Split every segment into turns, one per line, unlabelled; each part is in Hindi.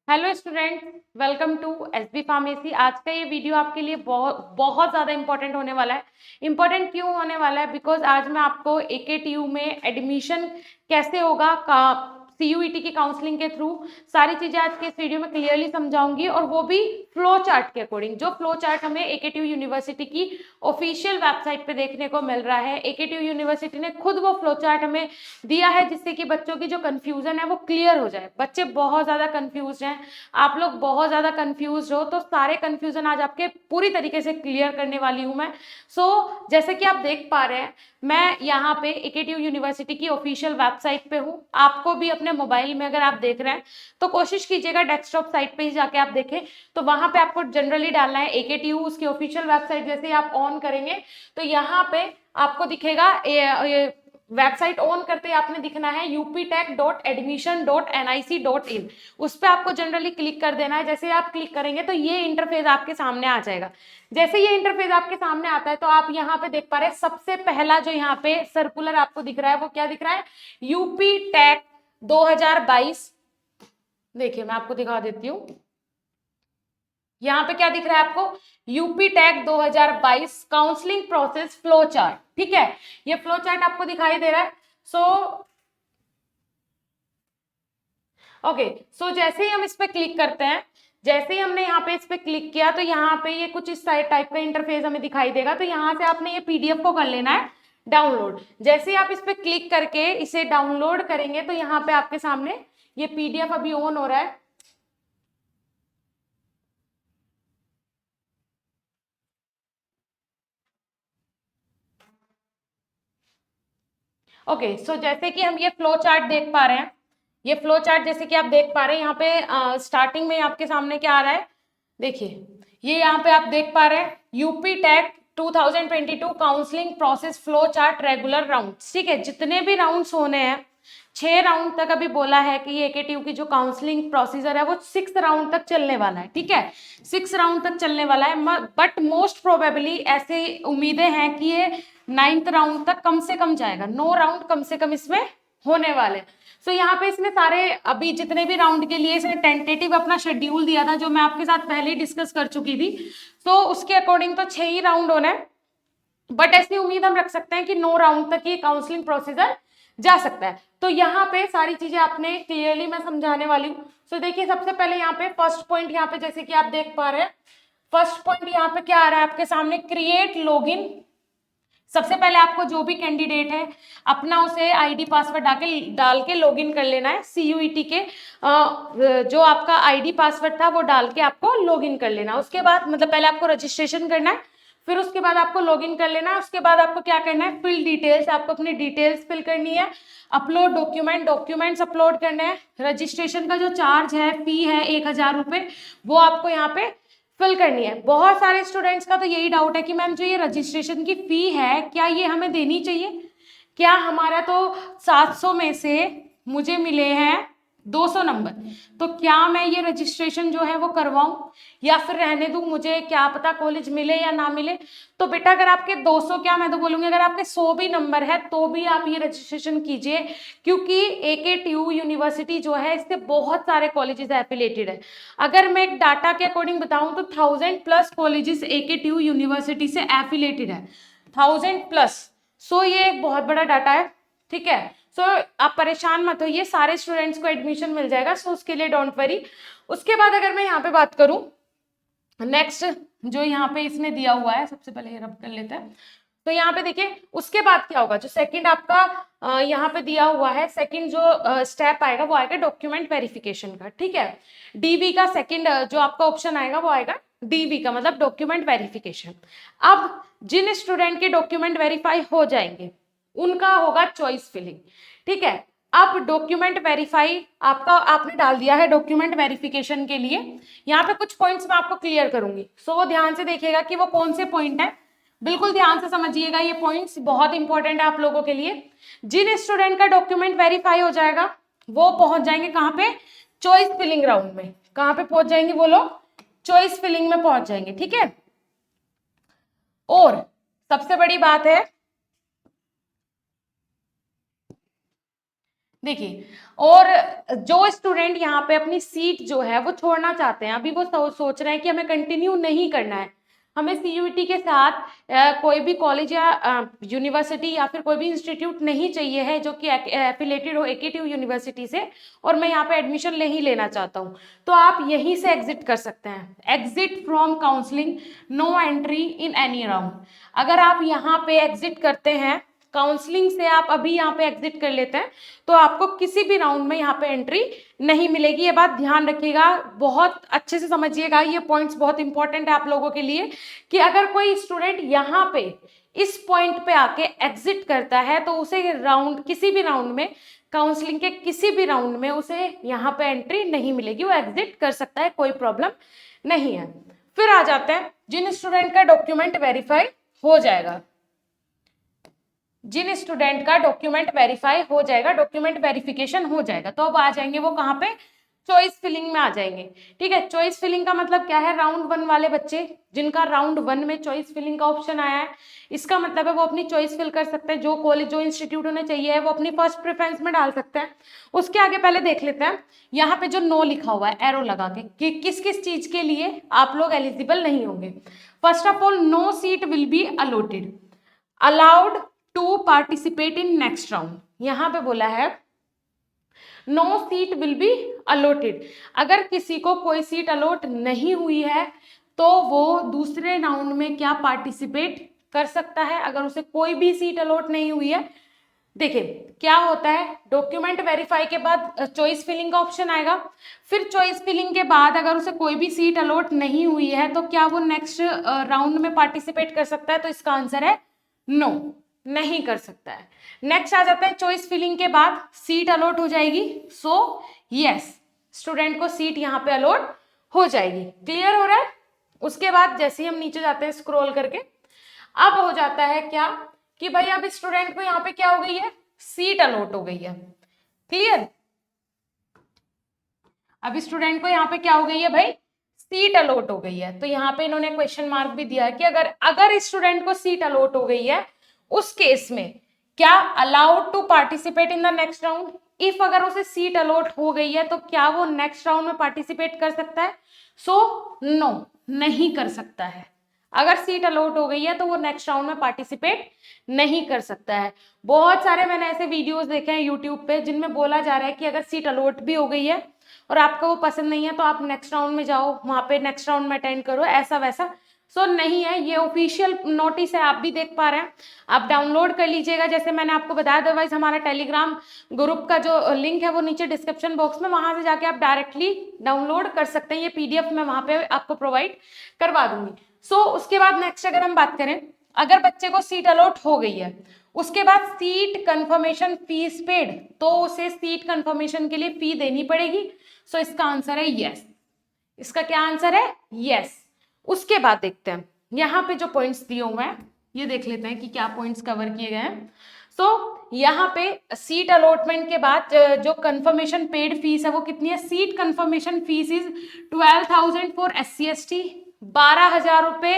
Hello student, welcome to SB pharmacy. आज का ये वीडियो आपके लिए बहुत बहुत ज़्यादा इंपॉर्टेंट होने वाला है। इंपॉर्टेंट क्यों होने वाला है? बिकॉज आज मैं आपको एकेटीयू में एडमिशन कैसे होगा का सीयूईटी की काउंसलिंग के थ्रू सारी चीज़ें आज के इस वीडियो में क्लियरली समझाऊंगी, और वो भी फ्लो चार्ट के अकॉर्डिंग। जो फ्लो चार्ट हमें एकेटीयू यूनिवर्सिटी की ऑफिशियल वेबसाइट पे देखने को मिल रहा है। एकेटीयू यूनिवर्सिटी ने खुद वो फ्लो चार्ट हमें दिया है, जिससे कि बच्चों की जो कंफ्यूजन है वो क्लियर हो जाए। बच्चे बहुत ज़्यादा कंफ्यूज हैं, आप लोग बहुत ज़्यादा कंफ्यूज हो, तो सारे कंफ्यूजन आज आपके पूरी तरीके से क्लियर करने वाली हूँ मैं। जैसे कि आप देख पा रहे हैं, मैं यहाँ पे एकेटीयू यूनिवर्सिटी की ऑफिशियल वेबसाइट पे हूँ। आपको भी अपने मोबाइल में अगर आप देख रहे हैं तो कोशिश कीजिएगा डेस्कटॉप साइट पे ही जाके आप देखें। तो वहां पे आपको जनरली डालना है एकेटीयू, उसकी ऑफिशियल वेबसाइट जैसे ही आप ऑन करेंगे तो यहाँ पे आपको दिखेगा वेबसाइट ऑन करते ही आपने दिखना है uptech.admission.nic.in। उस पर आपको जनरली क्लिक कर देना है। जैसे आप क्लिक करेंगे तो ये इंटरफेस आपके सामने आ जाएगा। जैसे ये इंटरफेस आपके सामने आता है तो आप यहाँ पे देख पा रहे हैं, सबसे पहला जो यहाँ पे सर्कुलर आपको दिख रहा है वो क्या दिख रहा है? UPTAC 2022। देखिए मैं आपको दिखा देती हूँ, यहाँ पे क्या दिख रहा है आपको? UPTAC 2022 counselling process flow chart. ठीक है, ये फ्लो चार्ट आपको दिखाई दे रहा है। सो जैसे ही हम इस पे क्लिक करते हैं, जैसे ही हमने यहाँ पे इस पे क्लिक किया तो यहाँ पे ये कुछ इस टाइप का इंटरफेस हमें दिखाई देगा। तो यहाँ से आपने ये पीडीएफ को कर लेना है डाउनलोड। जैसे ही आप इस पे क्लिक करके इसे डाउनलोड करेंगे तो यहाँ पे आपके सामने ये पीडीएफ अभी ऑन हो रहा है। सो जैसे कि हम ये फ्लो चार्ट देख पा रहे हैं, ये फ्लो चार्ट जैसे कि आप देख पा रहे हैं, यहाँ पे स्टार्टिंग में आपके सामने क्या आ रहा है? देखिए ये यहाँ पे आप देख पा रहे हैं UPTAC 2022 counselling process flow chart regular round. ठीक है, जितने भी राउंड्स होने हैं 6 राउंड तक अभी बोला है कि ये एकेटीयू की जो काउंसलिंग प्रोसीजर है वो 6 राउंड तक चलने वाला है। ठीक है, 6 राउंड तक चलने वाला है, बट मोस्ट प्रोबेबली ऐसे उम्मीदें हैं कि ये 9th राउंड तक कम से कम जाएगा। 9 राउंड कम से कम इसमें होने वाले। यहाँ पे इसने सारे अभी जितने भी राउंड के लिए इसने टेंटेटिव अपना शेड्यूल दिया था, जो मैं आपके साथ पहले ही डिस्कस कर चुकी थी। तो उसके अकॉर्डिंग तो 6 ही राउंड होना है, बट ऐसी उम्मीद हम रख सकते हैं कि 9 राउंड तक ये काउंसलिंग प्रोसीजर जा सकता है। तो यहाँ पे सारी चीजें आपने क्लियरली मैं समझाने वाली हूँ। देखिए सबसे पहले यहाँ पे फर्स्ट पॉइंट, यहाँ पे जैसे कि आप देख पा रहे हैं, फर्स्ट पॉइंट यहाँ पे क्या आ रहा है आपके सामने? Create login. सबसे पहले आपको जो भी कैंडिडेट है अपना उसे आईडी पासवर्ड डाल के लॉगिन कर लेना है। सीयूईटी के जो आपका आईडी पासवर्ड था वो डाल के आपको लॉगिन कर लेना। उसके बाद मतलब पहले आपको रजिस्ट्रेशन करना है, फिर उसके बाद आपको लॉगिन कर लेना है। उसके बाद आपको क्या करना है? फिल डिटेल्स, आपको अपनी डिटेल्स फिल करनी है। अपलोड डॉक्यूमेंट्स अपलोड करने हैं। रजिस्ट्रेशन का जो चार्ज है, फी है 1000 रुपये, वो आपको यहाँ पे फिल करनी है। बहुत सारे स्टूडेंट्स का तो यही डाउट है कि मैम जो ये रजिस्ट्रेशन की फी है क्या ये हमें देनी चाहिए? क्या हमारा तो 700 में से मुझे मिले हैं 200 नंबर, तो क्या मैं ये रजिस्ट्रेशन जो है वो करवाऊं या फिर रहने दूं? मुझे क्या पता कॉलेज मिले या ना मिले। तो बेटा अगर आपके 200 क्या, मैं तो बोलूंगी अगर आपके 100 भी नंबर है तो भी आप ये रजिस्ट्रेशन कीजिए, क्योंकि एकेटीयू यूनिवर्सिटी जो है इससे बहुत सारे कॉलेजेस एफिलेटेड है। अगर मैं एक डाटा के अकॉर्डिंग बताऊं तो 1000+ कॉलेजेस एकेटीयू यूनिवर्सिटी से एफिलेटेड है। 1000+। ये एक बहुत बड़ा डाटा है। ठीक है, आप परेशान मत होइए, सारे स्टूडेंट्स को एडमिशन मिल जाएगा। उसके लिए डोंट वरी। उसके बाद अगर मैं यहाँ पे बात करूं, नेक्स्ट जो यहाँ पे इसने दिया हुआ है, सबसे पहले ये रब कर लेते हैं। तो यहाँ पे देखिए उसके बाद क्या होगा, जो सेकंड आपका यहाँ पे दिया हुआ है, सेकंड जो स्टेप आएगा वो आएगा डॉक्यूमेंट वेरिफिकेशन का। ठीक है, डीवी का सेकंड जो आपका ऑप्शन आएगा वो आएगा डीवी का, मतलब डॉक्यूमेंट वेरिफिकेशन। अब जिन स्टूडेंट के डॉक्यूमेंट वेरीफाई हो जाएंगे उनका होगा चॉइस फिलिंग। ठीक है, अब डॉक्यूमेंट वेरीफाई आपका आपने डाल दिया है डॉक्यूमेंट वेरिफिकेशन के लिए। यहाँ पे कुछ पॉइंट्स मैं आपको क्लियर करूंगी, वो ध्यान से देखिएगा कि वो कौन से पॉइंट है। बिल्कुल ध्यान से समझिएगा, ये पॉइंट्स बहुत इंपॉर्टेंट है आप लोगों के लिए। जिन स्टूडेंट का डॉक्यूमेंट वेरीफाई हो जाएगा वो पहुंच जाएंगे कहाँ पे? चॉइस फिलिंग राउंड में। कहाँ पे पहुंच जाएंगे वो लोग? चॉइस फिलिंग में पहुंच जाएंगे। ठीक है, और सबसे बड़ी बात है देखिए, और जो स्टूडेंट यहाँ पे अपनी सीट जो है वो छोड़ना चाहते हैं, अभी वो सोच रहे हैं कि हमें कंटिन्यू नहीं करना है, हमें सीयूईटी के साथ कोई भी कॉलेज या यूनिवर्सिटी या फिर कोई भी इंस्टीट्यूट नहीं चाहिए है जो कि एफिलेटेड हो एकेटिव यूनिवर्सिटी से, और मैं यहाँ पे एडमिशन नहीं लेना चाहता हूँ, तो आप यहीं से एग्जिट कर सकते हैं। Exit from counselling, no entry in any round. अगर आप यहाँ पे एग्जिट करते हैं, काउंसलिंग से आप अभी यहाँ पे एग्जिट कर लेते हैं, तो आपको किसी भी राउंड में यहाँ पे एंट्री नहीं मिलेगी। ये बात ध्यान रखिएगा, बहुत अच्छे से समझिएगा, ये पॉइंट्स बहुत इंपॉर्टेंट है आप लोगों के लिए, कि अगर कोई स्टूडेंट यहाँ पे इस पॉइंट पे आके एग्जिट करता है तो उसे राउंड, किसी भी राउंड में, काउंसलिंग के किसी भी राउंड में उसे यहाँ पे एंट्री नहीं मिलेगी, वो एग्जिट कर सकता है, कोई प्रॉब्लम नहीं है। फिर आ जाते हैं जिन स्टूडेंट का डॉक्यूमेंट वेरीफाई हो जाएगा, जिन स्टूडेंट का डॉक्यूमेंट वेरीफाई हो जाएगा, डॉक्यूमेंट वेरिफिकेशन हो जाएगा, तो अब आ जाएंगे वो कहाँ पे, चॉइस फिलिंग में आ जाएंगे। ठीक है, चॉइस फिलिंग का मतलब क्या है, राउंड 1 वाले बच्चे जिनका राउंड 1 में चॉइस फिलिंग का ऑप्शन आया है, इसका मतलब है वो अपनी चॉइस फिल कर सकते हैं, जो कॉलेज जो इंस्टीट्यूट उन्हें चाहिए है वो अपनी फर्स्ट प्रेफरेंस में डाल सकते हैं। उसके आगे पहले देख लेते हैं यहाँ पे जो नो लिखा हुआ है एरो लगा के, कि किस किस चीज के लिए आप लोग एलिजिबल नहीं होंगे। First of all, no seat will be allotted, allowed to participate in next round. यहां पे बोला है no seat will be allotted, अगर किसी को कोई सीट अलॉट नहीं हुई है तो वो दूसरे राउंड में क्या पार्टिसिपेट कर सकता है, अगर उसे कोई भी सीट अलॉट नहीं हुई है। देखिए क्या होता है, डॉक्यूमेंट वेरीफाई के बाद चॉइस फिलिंग का ऑप्शन आएगा, फिर चॉइस फिलिंग के बाद अगर उसे कोई भी सीट अलॉट नहीं हुई है तो क्या वो नेक्स्ट राउंड में पार्टिसिपेट कर सकता है, तो इसका आंसर है नो, नहीं कर सकता है। नेक्स्ट आ जाता है, चॉइस फिलिंग के बाद सीट अलॉट हो जाएगी, सो यस, स्टूडेंट को सीट यहाँ पे अलॉट हो जाएगी। क्लियर हो रहा है। उसके बाद जैसे ही हम नीचे जाते हैं स्क्रॉल करके, अब हो जाता है क्या कि भाई अब स्टूडेंट को यहाँ पे क्या हो गई है, सीट अलॉट हो गई है। क्लियर, अब स्टूडेंट को यहाँ पे क्या हो गई है भाई, सीट अलॉट हो गई है। तो यहाँ पे इन्होंने क्वेश्चन मार्क भी दिया है कि अगर स्टूडेंट को सीट अलॉट हो गई है, उस केस में क्या allowed to participate in the next round, if अगर उसे सीट अलॉट हो गई है तो क्या वो नेक्स्ट राउंड में पार्टिसिपेट कर सकता है, सो नो, नहीं कर सकता है। अगर सीट अलॉट हो गई है तो वो नेक्स्ट राउंड में पार्टिसिपेट नहीं कर सकता है। बहुत सारे मैंने ऐसे वीडियोस देखे हैं यूट्यूब पे जिनमें बोला जा रहा है कि अगर सीट अलॉट भी हो गई है और आपको वो पसंद नहीं है तो आप नेक्स्ट राउंड में जाओ, वहां पे नेक्स्ट राउंड में अटेंड करो, ऐसा वैसा। सो नहीं है, ये ऑफिशियल नोटिस है, आप भी देख पा रहे हैं, आप डाउनलोड कर लीजिएगा जैसे मैंने आपको बताया। अदरवाइज हमारा टेलीग्राम ग्रुप का जो लिंक है वो नीचे डिस्क्रिप्शन बॉक्स में, वहां से जाके आप डायरेक्टली डाउनलोड कर सकते हैं, ये पीडीएफ मैं वहां पे आपको प्रोवाइड करवा दूंगी। सो उसके बाद नेक्स्ट अगर हम बात करें, अगर बच्चे को सीट अलॉट हो गई है, उसके बाद सीट कंफर्मेशन फीस पेड, तो उसे सीट कंफर्मेशन के लिए फी देनी पड़ेगी। सो इसका आंसर है यस, इसका क्या आंसर है, यस। उसके बाद देखते हैं यहाँ पे जो पॉइंट्स दिए हुए हैं, ये देख लेते हैं कि क्या पॉइंट्स कवर किए गए हैं। सो यहाँ पे सीट अलॉटमेंट के बाद जो कंफर्मेशन पेड फीस है वो कितनी है, seat confirmation fees is 12,000 for SC/ST, 12,000 रुपए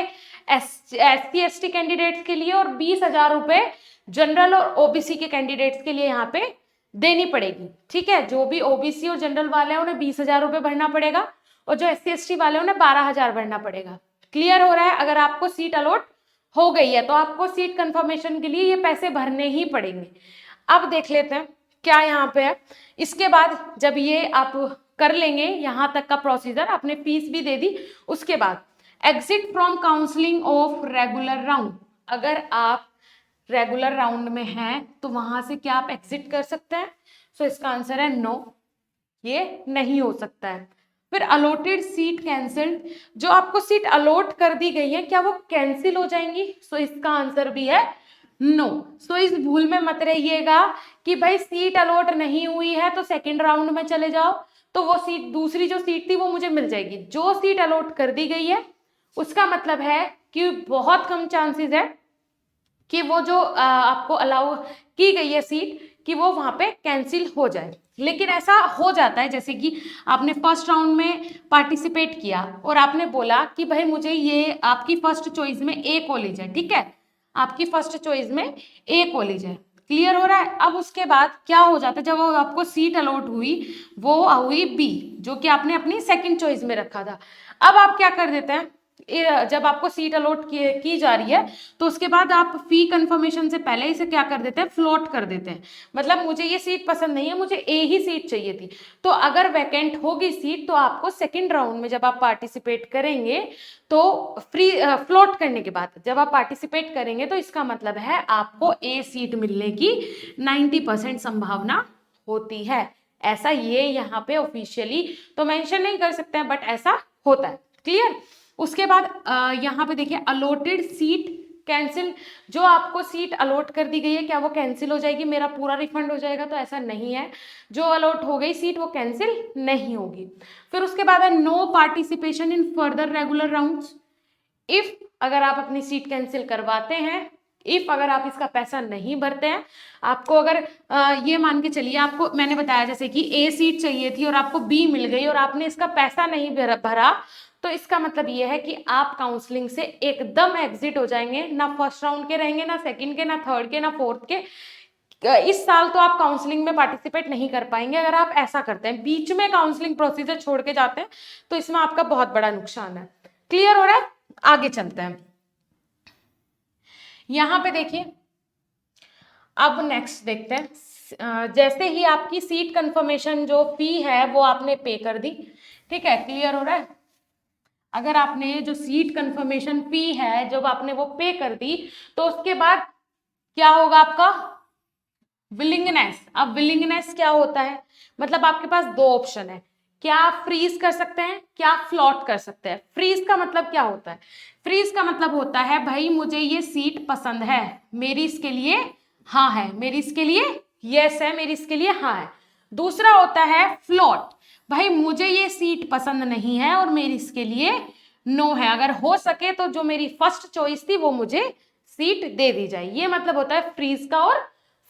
SC/ST कैंडिडेट्स के लिए और 20,000 रुपए जनरल और ओबीसी के कैंडिडेट्स के लिए यहाँ पे देनी पड़ेगी। ठीक है, जो भी ओबीसी और जनरल वाले हैं उन्हें 20,000 रुपए भरना पड़ेगा और जो SC/ST वाले उन्हें 12,000 भरना पड़ेगा। क्लियर हो रहा है। अगर आपको सीट अलॉट हो गई है तो आपको सीट कंफर्मेशन के लिए ये पैसे भरने ही पड़ेंगे। अब देख लेते हैं क्या यहाँ पे है। इसके बाद जब ये आप कर लेंगे यहाँ तक का प्रोसीजर, आपने फीस भी दे दी, उसके बाद exit from counselling of regular round, अगर आप रेगुलर राउंड में हैं तो वहां से क्या आप एग्जिट कर सकते हैं, सो इसका आंसर है नो, ये नहीं हो सकता है। फिर अलॉटेड सीट कैंसिल्ड, जो आपको सीट अलॉट कर दी गई है क्या वो कैंसिल हो जाएंगी, सो इसका आंसर भी है नो। सो इस भूल में मत रहिएगा कि भाई सीट अलॉट नहीं हुई है तो सेकंड राउंड में चले जाओ तो वो सीट, दूसरी जो सीट थी वो मुझे मिल जाएगी। जो सीट अलॉट कर दी गई है उसका मतलब है कि बहुत कम चांसेस है कि वो जो आपको अलाउ की गई है सीट कि वो वहां पे कैंसिल हो जाए। लेकिन ऐसा हो जाता है, जैसे कि आपने फर्स्ट राउंड में पार्टिसिपेट किया और आपने बोला कि भाई मुझे ये, आपकी फर्स्ट चॉइस में ए कॉलेज है, ठीक है, आपकी फर्स्ट चॉइस में ए कॉलेज है, क्लियर हो रहा है। अब उसके बाद क्या हो जाता है, जब वो आपको सीट अलॉट हुई, वो हुई बी, जो कि आपने अपनी सेकंड चॉइस में रखा था। अब आप क्या कर देते हैं, जब आपको सीट अलॉट की जा रही है तो उसके बाद आप फी कंफर्मेशन से पहले इसे क्या कर देते हैं, फ्लोट कर देते हैं। मतलब मुझे ये सीट पसंद नहीं है, मुझे ए ही सीट चाहिए थी, तो अगर वैकेंट होगी सीट तो आपको सेकंड राउंड में जब आप पार्टिसिपेट करेंगे तो फ्री फ्लोट करने के बाद जब आप पार्टिसिपेट करेंगे तो इसका मतलब है आपको ए सीट मिलने की 90% संभावना होती है। ऐसा ये यहाँ पे ऑफिशियली तो मेंशन नहीं कर सकते हैं, बट ऐसा होता है। क्लियर। उसके बाद यहाँ पे देखिए अलॉटेड सीट कैंसिल, जो आपको सीट अलॉट कर दी गई है क्या वो कैंसिल हो जाएगी, मेरा पूरा रिफंड हो जाएगा? तो ऐसा नहीं है, जो अलॉट हो गई सीट वो कैंसिल नहीं होगी। फिर उसके बाद है no participation in further regular rounds. If अगर आप अपनी सीट कैंसिल करवाते हैं, इफ अगर आप इसका पैसा नहीं भरते हैं, आपको अगर ये मान के चलिए, आपको मैंने बताया जैसे कि ए सीट चाहिए थी और आपको बी मिल गई और आपने इसका पैसा नहीं भरा, तो इसका मतलब ये है कि आप काउंसलिंग से एकदम एग्जिट हो जाएंगे, ना फर्स्ट राउंड के रहेंगे, ना सेकंड के, ना थर्ड के, ना फोर्थ के। इस साल तो आप काउंसलिंग में पार्टिसिपेट नहीं कर पाएंगे अगर आप ऐसा करते हैं, बीच में काउंसलिंग प्रोसीजर छोड़ के जाते हैं, तो इसमें आपका बहुत बड़ा नुकसान है। क्लियर हो रहा है। आगे चलते हैं, यहां पे देखिए, अब नेक्स्ट देखते हैं। जैसे ही आपकी सीट कंफर्मेशन जो फी है वो आपने पे कर दी, ठीक है, क्लियर हो रहा है। अगर आपने जो सीट कंफर्मेशन फी है जब आपने वो पे कर दी, तो उसके बाद क्या होगा आपका विलिंगनेस। अब विलिंगनेस क्या होता है, मतलब आपके पास दो ऑप्शन है, क्या आप फ्रीज कर सकते हैं, क्या आप फ्लॉट कर सकते हैं। फ्रीज का मतलब क्या होता है, फ्रीज का मतलब होता है भाई मुझे ये सीट पसंद है, मेरी इसके लिए हाँ है, मेरी इसके लिए यस है, मेरी इसके लिए हाँ है। दूसरा होता है फ्लॉट, भाई मुझे ये सीट पसंद नहीं है और मेरी इसके लिए नो है, अगर हो सके तो जो मेरी फर्स्ट चॉइस थी वो मुझे सीट दे दी जाए। ये मतलब होता है फ्रीज का और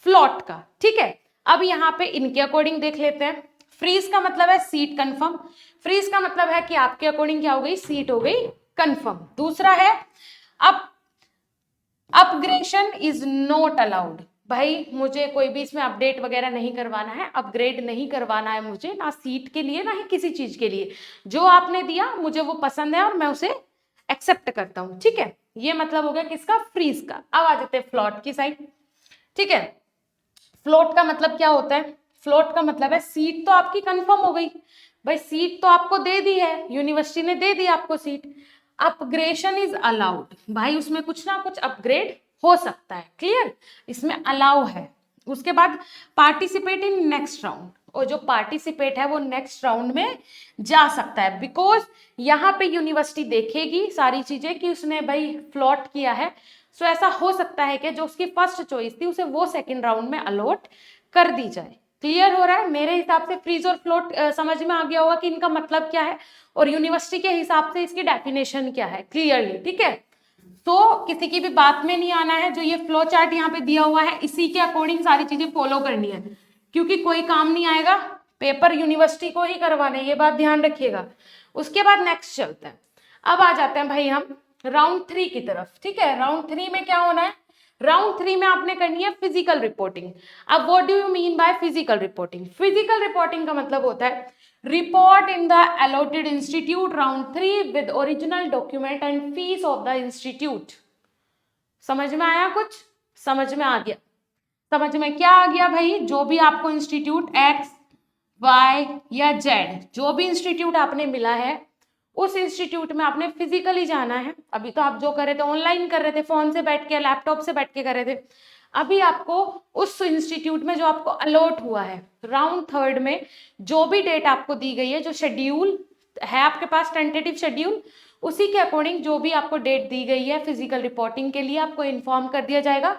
फ्लॉट का। ठीक है, अब यहाँ पे इनके अकॉर्डिंग देख लेते हैं। फ्रीज का मतलब है सीट कंफर्म, फ्रीज का मतलब है कि आपके अकॉर्डिंग क्या हो गई, सीट हो गई कंफर्म। दूसरा है अब अपग्रेडेशन इज नॉट अलाउड, भाई मुझे कोई भी इसमें अपडेट वगैरह नहीं करवाना है, अपग्रेड नहीं करवाना है मुझे, ना सीट के लिए ना ही किसी चीज के लिए, जो आपने दिया मुझे वो पसंद है और मैं उसे एक्सेप्ट करता हूं। ठीक है, ये मतलब हो गया किसका, फ्रीज का। अब आ जाते हैं फ्लॉट की साइड। ठीक है, फ्लोट का मतलब क्या होता है, फ्लोट का मतलब है सीट तो आपकी कंफर्म हो गई, भाई सीट तो आपको दे दी है, यूनिवर्सिटी ने दे दी आपको सीट, अपग्रेडेशन इज अलाउड, भाई उसमें कुछ ना कुछ अपग्रेड हो सकता है। क्लियर, इसमें अलाउ है। उसके बाद पार्टिसिपेट इन नेक्स्ट राउंड, और जो पार्टिसिपेट है वो नेक्स्ट राउंड में जा सकता है, बिकॉज यहाँ पे यूनिवर्सिटी देखेगी सारी चीजें कि उसने भाई फ्लॉट किया है, सो ऐसा हो सकता है कि जो उसकी फर्स्ट चॉइस थी उसे वो सेकंड राउंड में अलॉट कर दी जाए। क्लियर हो रहा है, मेरे हिसाब से फ्रीज और फ्लोट समझ में आ गया होगा कि इनका मतलब क्या है और यूनिवर्सिटी के हिसाब से इसकी डेफिनेशन क्या है क्लियरली। ठीक है, तो किसी की भी बात में नहीं आना है, जो ये फ्लो चार्ट यहाँ पे दिया हुआ है इसी के अकॉर्डिंग सारी चीजें फॉलो करनी है, क्योंकि कोई काम नहीं आएगा, पेपर यूनिवर्सिटी को ही करवाना है, ये बात ध्यान रखिएगा। उसके बाद नेक्स्ट चलते हैं, अब आ जाते हैं भाई हम राउंड 3 की तरफ। ठीक है, राउंड 3 में क्या होना है, राउंड 3 में आपने करनी है फिजिकल रिपोर्टिंग। अब what do you mean by physical reporting, physical reporting का मतलब होता है report in the allotted institute round 3 with original document and fees of the institute. समझ में आया, कुछ समझ में आ गया, समझ में क्या आ गया भाई, जो भी आपको इंस्टीट्यूट एक्स वाई या जेड, जो भी इंस्टीट्यूट आपने मिला है उस इंस्टीट्यूट में आपने फिजिकली जाना है। अभी तो आप जो कर रहे थे ऑनलाइन कर रहे थे, फोन से बैठ के लैपटॉप से बैठ के कर रहे थे, अभी आपको उस इंस्टीट्यूट में जो आपको अलॉट हुआ है राउंड 3 में, जो भी डेट आपको दी गई है, जो शेड्यूल है आपके पास टेंटेटिव शेड्यूल, उसी के अकॉर्डिंग जो भी आपको डेट दी गई है फिजिकल रिपोर्टिंग के लिए आपको इन्फॉर्म कर दिया जाएगा,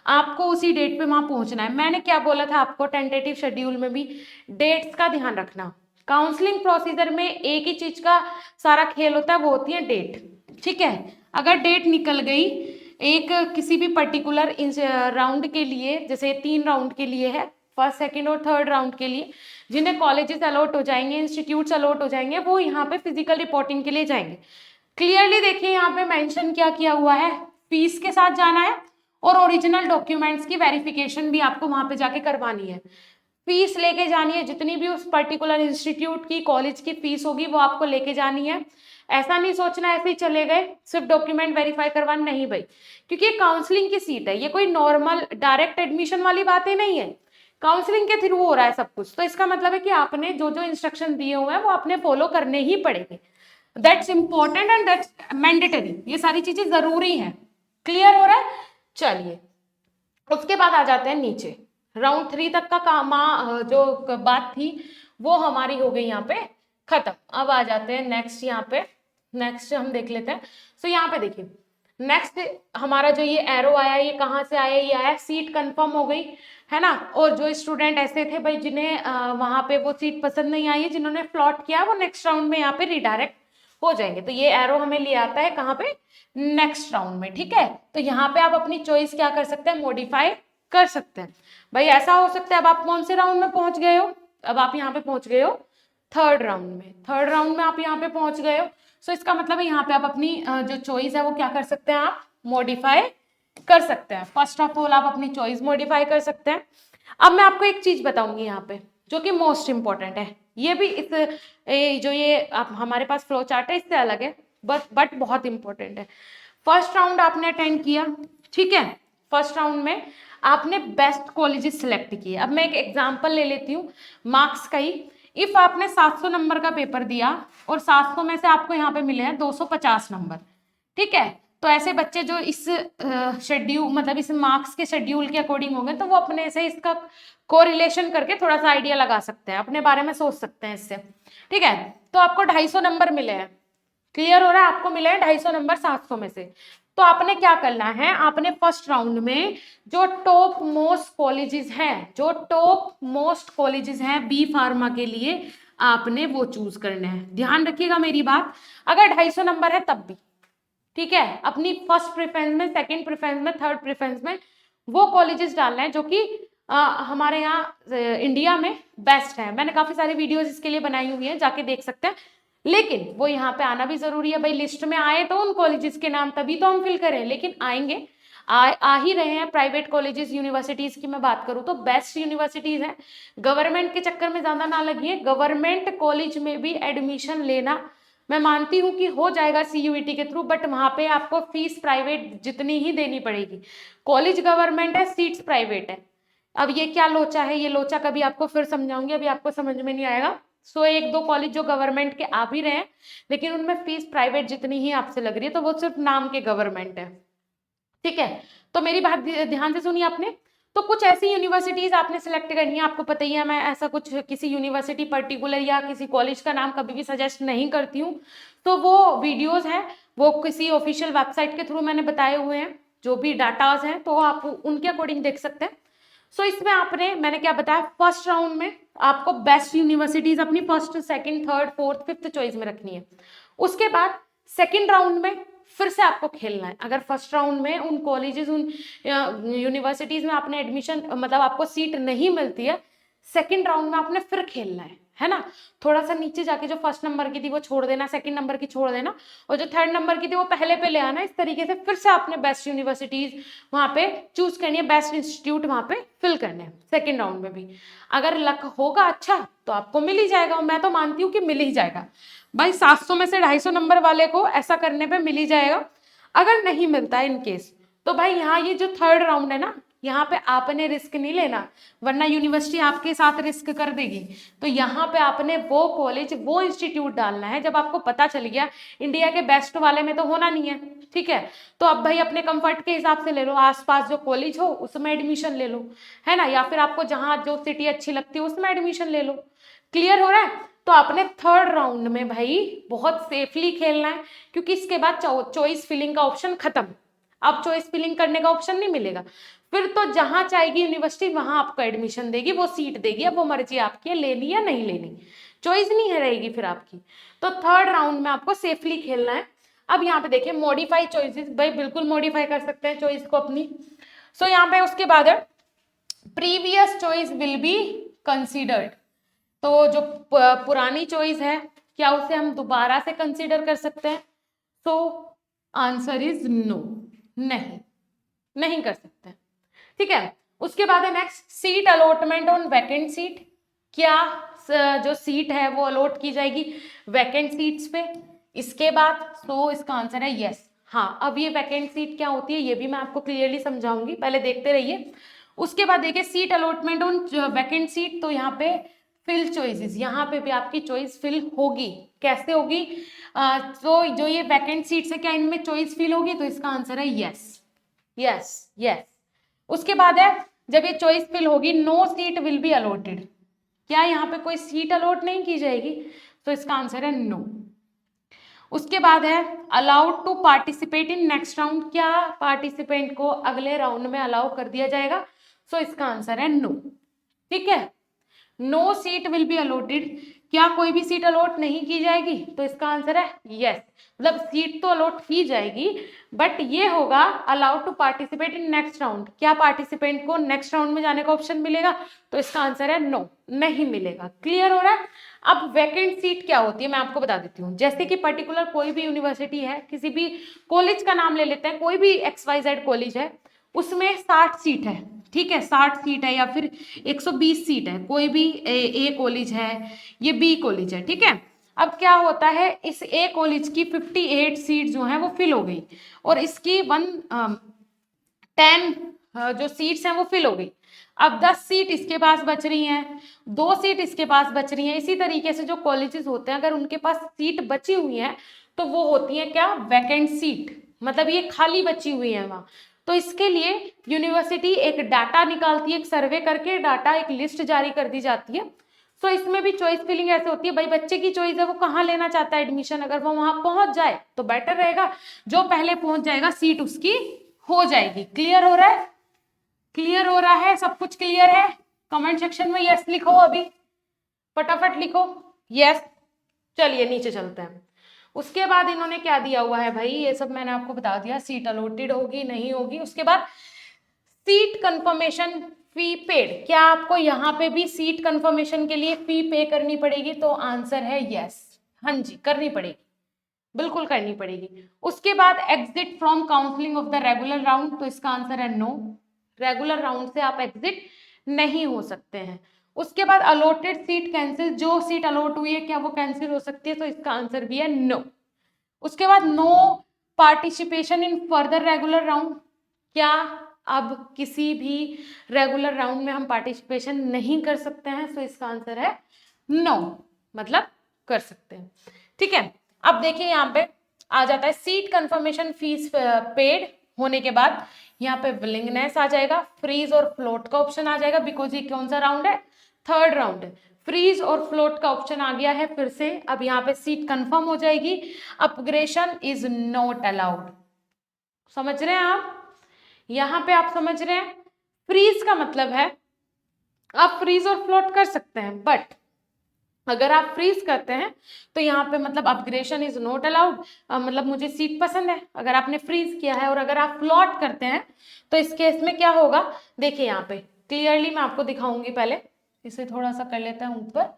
आपको उसी डेट पे वहां पहुंचना है। मैंने क्या बोला था आपको, टेंटेटिव शेड्यूल में भी डेट्स का ध्यान रखना। काउंसलिंग प्रोसीजर में एक ही चीज का सारा खेल होता है, वो होती है डेट। ठीक है, अगर डेट निकल गई एक किसी भी पर्टिकुलर राउंड के लिए, जैसे 3 राउंड के लिए है, फर्स्ट सेकंड और थर्ड राउंड के लिए, जिन्हें कॉलेजेस अलॉट हो जाएंगे, इंस्टीट्यूट्स अलॉट हो जाएंगे, वो यहाँ पे फिजिकल रिपोर्टिंग के लिए जाएंगे। क्लियरली देखिए यहाँ पे मेंशन क्या किया हुआ है, फीस के साथ जाना है और ओरिजिनल डॉक्यूमेंट्स की वेरिफिकेशन भी आपको वहां पे जाके करवानी है। फीस लेके जानी है, जितनी भी उस पर्टिकुलर इंस्टीट्यूट की कॉलेज की फीस होगी वो आपको लेके जानी है। ऐसा नहीं सोचना ऐसे ही चले गए सिर्फ डॉक्यूमेंट वेरीफाई करवाने, नहीं भाई, क्योंकि ये काउंसलिंग की सीट है, ये कोई नॉर्मल डायरेक्ट एडमिशन वाली बातें नहीं है, काउंसलिंग के थ्रू हो रहा है सब कुछ। तो इसका मतलब है कि आपने जो जो इंस्ट्रक्शन दिए हुए हैं वो आपने फॉलो करने ही पड़ेंगे। That's important and that's mandatory, ये सारी चीजें जरूरी हैं। क्लियर हो रहा है? चलिए उसके बाद आ जाते हैं नीचे। राउंड 3 तक का काम जो बात थी वो हमारी हो गई यहाँ पे खत्म। अब आ जाते हैं नेक्स्ट, यहाँ पे नेक्स्ट हम देख लेते हैं। सो यहाँ पे देखिए नेक्स्ट हमारा जो ये एरो आया, ये कहाँ से आया? ये आया सीट कंफर्म हो गई है ना। और जो स्टूडेंट ऐसे थे भाई जिन्हें वहां पे वो सीट पसंद नहीं आई है, जिन्होंने फ्लॉट किया, वो नेक्स्ट राउंड में यहाँ पे रिडायरेक्ट हो जाएंगे। तो ये एरो हमें ले आता है कहाँ पे? नेक्स्ट राउंड में। ठीक है, तो यहाँ पे आप अपनी चॉइस क्या कर सकते हैं? मॉडिफाई कर सकते हैं। भाई ऐसा हो सकता है अब आप कौन से राउंड में पहुंच गए हो? अब आप यहाँ पे पहुंच गए हो थर्ड राउंड में। थर्ड राउंड में आप यहाँ पे पहुंच गए हो। सो इसका मतलब है यहाँ पे आप अपनी जो चॉइस है वो क्या कर सकते हैं? आप मॉडिफाई कर सकते हैं। फर्स्ट ऑफ ऑल आप अपनी चॉइस मॉडिफाई कर सकते हैं। अब मैं आपको एक चीज बताऊंगी यहाँ पे जो कि मोस्ट इंपॉर्टेंट है, ये भी इस जो ये हमारे पास फ्लो चार्ट है इससे अलग है, बट बहुत इंपॉर्टेंट है। फर्स्ट राउंड आपने अटेंड किया, ठीक है, फर्स्ट राउंड में आपने बेस्ट कॉलेजेस सिलेक्ट किए। अब मैं एक एग्जांपल ले लेती हूँ मार्क्स का ही। इफ आपने 700 नंबर का पेपर दिया और 700 में से आपको यहाँ पे मिले हैं 250 नंबर, ठीक है, तो ऐसे बच्चे जो इस शेड्यूल मतलब इस मार्क्स के शेड्यूल के अकॉर्डिंग होंगे तो वो अपने से इसका कोरिलेशन करके थोड़ा सा आइडिया लगा सकते हैं, अपने बारे में सोच सकते हैं इससे। ठीक है, तो आपको 250 नंबर मिले हैं, क्लियर हो रहा है? आपको मिले हैं 250 नंबर 700 में से। तो आपने क्या करना है? आपने फर्स्ट राउंड में जो टॉप मोस्ट कॉलेजेस हैं, जो टॉप मोस्ट कॉलेजेस हैं बी फार्मा के लिए, आपने वो चूज करना है। ध्यान रखिएगा मेरी बात, अगर 250 नंबर है तब भी ठीक है, अपनी फर्स्ट प्रेफरेंस में, सेकंड प्रेफरेंस में, थर्ड प्रेफरेंस में वो कॉलेजेस डालना है जो कि हमारे यहाँ इंडिया में बेस्ट है। मैंने काफी सारी वीडियोस इसके लिए बनाई हुई हैं, जाके देख सकते हैं। लेकिन वो यहाँ पे आना भी जरूरी है भाई, लिस्ट में आए तो उन कॉलेजेस के नाम तभी तो हम फिल करें, लेकिन आएंगे, आ ही रहे हैं। प्राइवेट कॉलेजेस यूनिवर्सिटीज की मैं बात करूँ तो बेस्ट यूनिवर्सिटीज हैं। गवर्नमेंट के चक्कर में ज्यादा ना लगिए, गवर्नमेंट कॉलेज में भी एडमिशन लेना मैं मानती हूँ कि हो जाएगा सीयूईटी के थ्रू, बट वहां पे आपको फीस प्राइवेट जितनी ही देनी पड़ेगी। कॉलेज गवर्नमेंट है, सीट्स प्राइवेट है। अब ये क्या लोचा है? ये लोचा कभी आपको फिर समझाऊंगी, अभी आपको समझ में नहीं आएगा। सो एक दो कॉलेज जो गवर्नमेंट के आ भी रहे हैं लेकिन उनमें फीस प्राइवेट जितनी ही आपसे लग रही है, तो वो सिर्फ नाम के गवर्नमेंट है। ठीक है, तो मेरी बात ध्यान से सुनिए आपने। तो कुछ ऐसी यूनिवर्सिटीज आपने सिलेक्ट करनी है, आपको पता ही है मैं ऐसा कुछ किसी यूनिवर्सिटी पर्टिकुलर या किसी कॉलेज का नाम कभी भी सजेस्ट नहीं करती हूँ। तो वो वीडियोस हैं, वो किसी ऑफिशियल वेबसाइट के थ्रू मैंने बताए हुए हैं, जो भी डाटाज हैं तो आप उनके अकॉर्डिंग देख सकते हैं। सो इसमें आपने, मैंने क्या बताया, फर्स्ट राउंड में आपको बेस्ट यूनिवर्सिटीज अपनी first, second, third, fourth, fifth choice में रखनी है। उसके बाद सेकंड राउंड में फिर से आपको खेलना है। अगर फर्स्ट राउंड में उन कॉलेजेस, उन यूनिवर्सिटीज में आपने एडमिशन मतलब आपको सीट नहीं मिलती है, सेकंड राउंड में आपने फिर खेलना है ना। थोड़ा सा नीचे जाके जो फर्स्ट नंबर की थी वो छोड़ देना, सेकंड नंबर की छोड़ देना, और जो थर्ड नंबर की थी वो पहले पे ले आना। इस तरीके से फिर से आपने बेस्ट यूनिवर्सिटीज वहां पे चूज करनी है, बेस्ट इंस्टीट्यूट वहां पे फिल करने हैं सेकंड राउंड में भी। अगर लक होगा अच्छा तो आपको मिल ही जाएगा, मैं तो मानती हूँ कि मिल ही जाएगा भाई। 700 में से 250 नंबर वाले को ऐसा करने पे मिल ही जाएगा। अगर नहीं मिलता है इन केस, तो भाई यहाँ ये जो थर्ड राउंड है ना, यहाँ पे आपने रिस्क नहीं लेना, वरना यूनिवर्सिटी आपके साथ रिस्क कर देगी। तो यहाँ पे आपने वो कॉलेज, वो इंस्टीट्यूट डालना है जब आपको पता चल गया इंडिया के बेस्ट वाले में तो होना नहीं है। ठीक है, तो अब भाई अपने कंफर्ट के हिसाब से ले लो, आसपास जो कॉलेज हो उसमें एडमिशन ले लो, है ना, या फिर आपको जहाँ जो सिटी अच्छी लगती है उसमें एडमिशन ले लो। क्लियर हो रहा है? तो आपने थर्ड राउंड में भाई बहुत सेफली खेलना है, क्योंकि इसके बाद चॉइस फिलिंग का ऑप्शन खत्म। अब चॉइस फिलिंग करने का ऑप्शन नहीं मिलेगा, फिर तो जहां चाहेगी यूनिवर्सिटी वहां आपको एडमिशन देगी, वो सीट देगी। अब वो मर्जी आपकी है लेनी या नहीं लेनी, चॉइस नहीं है रहेगी फिर आपकी। तो थर्ड राउंड में आपको सेफली खेलना है। अब यहाँ पे देखिए मॉडिफाई चॉइसेस, भाई बिल्कुल मॉडिफाई कर सकते हैं चॉइस को अपनी। सो यहाँ पे उसके बाद previous choice will be considered. तो जो पुरानी चॉइस है क्या उसे हम दोबारा से कंसीडर कर सकते हैं? सो आंसर इज नो, नहीं। नहीं कर सकते, ठीक है। उसके बाद है next seat allotment on vacant seat, क्या जो सीट है वो अलॉट की जाएगी वैकेंट सीट्स पे। इसके बाद तो इसका आंसर है यस। हाँ, अब ये वैकेंट सीट क्या होती है ये भी मैं आपको क्लियरली समझाऊंगी, पहले देखते रहिए। उसके बाद देखिए seat allotment on vacant seat, तो यहाँ पे फिल चॉइसेस, यहाँ पे भी आपकी चॉइस फिल होगी। कैसे होगी? तो जो ये वैकेंट सीट्स है क्या इनमें चॉइस फिल होगी? तो इसका आंसर है यस, यस, यस। उसके बाद है जब ये चॉइस फिल होगी no seat will be allotted, क्या यहाँ पे कोई सीट अलॉट नहीं की जाएगी? तो इसका आंसर है नो। उसके बाद है allowed to participate in next round, क्या पार्टिसिपेंट को अगले राउंड में अलाउ कर दिया जाएगा? सो इसका आंसर है नो, ठीक है। No seat will be allotted, क्या कोई भी सीट अलॉट नहीं की जाएगी? तो इसका आंसर है यस, मतलब सीट तो अलॉट की जाएगी बट ये होगा allowed to participate in next round, क्या पार्टिसिपेंट को नेक्स्ट राउंड में जाने का ऑप्शन मिलेगा? तो इसका आंसर है नो, नहीं मिलेगा। क्लियर हो रहा है? अब वैकेंट सीट क्या होती है मैं आपको बता देती हूँ। जैसे कि पर्टिकुलर कोई भी यूनिवर्सिटी है, किसी भी कॉलेज का नाम ले लेते हैं, कोई भी XYZ कॉलेज है, उसमें 60 सीट है, ठीक है, 60 सीट है या फिर 120 सीट है, कोई भी ए कॉलेज है, ये बी कॉलेज है, ठीक है। अब क्या होता है, इस ए कॉलेज की 58 सीट जो है वो फिल हो गई और इसकी 10 जो सीट्स हैं वो फिल हो गई। अब 10 सीट इसके पास बच रही हैं, 2 सीट इसके पास बच रही हैं। इसी तरीके से जो कॉलेजेस होते हैं अगर उनके पास सीट बची हुई है तो वो होती है क्या? वैकेंट सीट, मतलब ये खाली बची हुई है वहां। तो इसके लिए यूनिवर्सिटी एक डाटा निकालती है, एक सर्वे करके डाटा एक लिस्ट जारी कर दी जाती है। तो इसमें भी चॉइस फिलिंग ऐसे होती है, भाई बच्चे की चॉइस है वो कहाँ लेना चाहता है एडमिशन, अगर वो वहां पहुंच जाए तो बेटर रहेगा, जो पहले पहुंच जाएगा सीट उसकी हो जाएगी। क्लियर हो रहा है? क्लियर हो रहा है? सब कुछ क्लियर है? कमेंट सेक्शन में यस लिखो, अभी फटाफट लिखो यस। चलिए नीचे चलते हैं। उसके बाद इन्होंने क्या दिया हुआ है भाई, ये सब मैंने आपको बता दिया, सीट अलॉटेड होगी नहीं होगी। उसके बाद सीट कंफर्मेशन फी पेड, क्या आपको यहाँ पे भी सीट कंफर्मेशन के लिए फी पे करनी पड़ेगी? तो आंसर है यस, हाँ जी करनी पड़ेगी, बिल्कुल करनी पड़ेगी। उसके बाद exit from counselling of the regular round, तो इसका आंसर है नो, रेगुलर राउंड से आप एग्जिट नहीं हो सकते हैं। उसके बाद अलॉटेड सीट कैंसिल, जो सीट अलॉट हुई है क्या वो कैंसिल हो सकती है? तो इसका आंसर भी है नो। उसके बाद no participation in further regular round, क्या अब किसी भी रेगुलर राउंड में हम पार्टिसिपेशन नहीं कर सकते हैं? तो इसका आंसर है नो, मतलब कर सकते हैं, ठीक है। अब देखिए यहाँ पे आ जाता है सीट कंफर्मेशन फीस पेड होने के बाद यहाँ पे विलिंगनेस आ जाएगा, फ्रीज और फ्लोट का ऑप्शन आ जाएगा, बिकॉज ये कौन सा राउंड है? थर्ड राउंड है। फ्रीज और फ्लोट का ऑप्शन आ गया है फिर से, अब यहाँ पे सीट कंफर्म हो जाएगी। अपग्रेशन इज नॉट अलाउड, समझ रहे हैं आप? यहाँ पे आप समझ रहे हैं, फ्रीज का मतलब है आप फ्रीज और फ्लोट कर सकते हैं, बट अगर आप फ्रीज करते हैं तो यहाँ पे मतलब अपग्रेशन इज नॉट अलाउड, मतलब मुझे सीट पसंद है, अगर आपने फ्रीज किया है। और अगर आप फ्लोट करते हैं तो इस केस में क्या होगा, देखिए यहाँ पे क्लियरली मैं आपको दिखाऊंगी, पहले इसे थोड़ा सा कर लेते हैं ऊपर।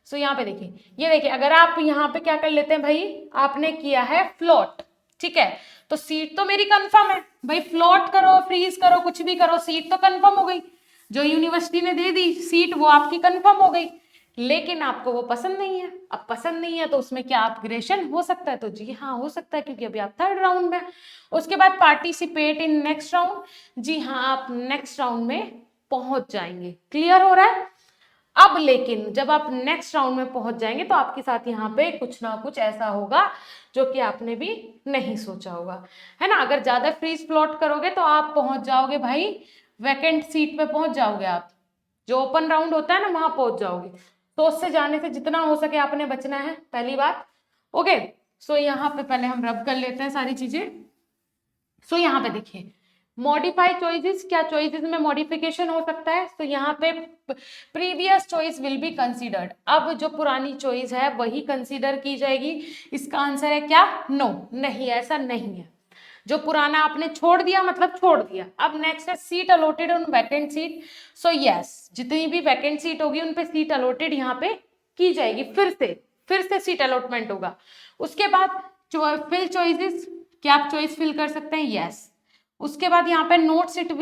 सो यहाँ पे देखिए, ये देखिए अगर आप यहाँ पे क्या कर लेते हैं भाई, आपने किया है फ्लोट, ठीक है, तो सीट तो मेरी कंफर्म है भाई, फ्लोट करो फ्रीज करो कुछ भी करो सीट तो कंफर्म हो गई, जो यूनिवर्सिटी ने दे दी सीट वो आपकी कंफर्म हो गई। लेकिन आपको वो पसंद नहीं है, अब पसंद नहीं है तो उसमें क्या अपग्रेडेशन हो सकता है? तो जी हाँ हो सकता है, क्योंकि अभी आप थर्ड राउंड में। उसके बाद पार्टिसिपेट इन नेक्स्ट राउंड, जी हाँ आप नेक्स्ट राउंड में पहुंच जाएंगे। क्लियर हो रहा है? अब लेकिन जब आप नेक्स्ट राउंड में पहुंच जाएंगे तो आपके साथ यहाँ पे कुछ ना कुछ ऐसा होगा जो कि आपने भी नहीं सोचा होगा, है ना। अगर ज्यादा फ्रीज फ्लोट करोगे तो आप पहुंच जाओगे भाई वैकेंट सीट पे पहुंच जाओगे, आप जो ओपन राउंड होता है ना वहां पहुंच जाओगे। तो उससे जाने से जितना हो सके आपने बचना है, पहली बात। ओके, सो यहाँ पे पहले हम रब कर लेते हैं सारी चीजें। सो यहाँ पे देखिए मॉडिफाई चॉइसेस, क्या चॉइसेस में मॉडिफिकेशन हो सकता है? तो यहाँ पे previous choice will be considered, अब जो पुरानी चॉइस है वही कंसीडर की जाएगी। इसका आंसर है क्या? नो, नहीं ऐसा नहीं है, जो पुराना आपने छोड़ दिया मतलब छोड़ दिया। अब नेक्स्ट है seat allotted on vacant seat, so yes जितनी भी वैकेंट सीट होगी उन पे सीट अलॉटेड यहाँ पे की जाएगी, फिर से सीट अलॉटमेंट होगा। उसके बाद फिल चॉइसेस, क्या आप चॉइस फिल कर सकते हैं? यस। उसके बाद यहाँ पे no seat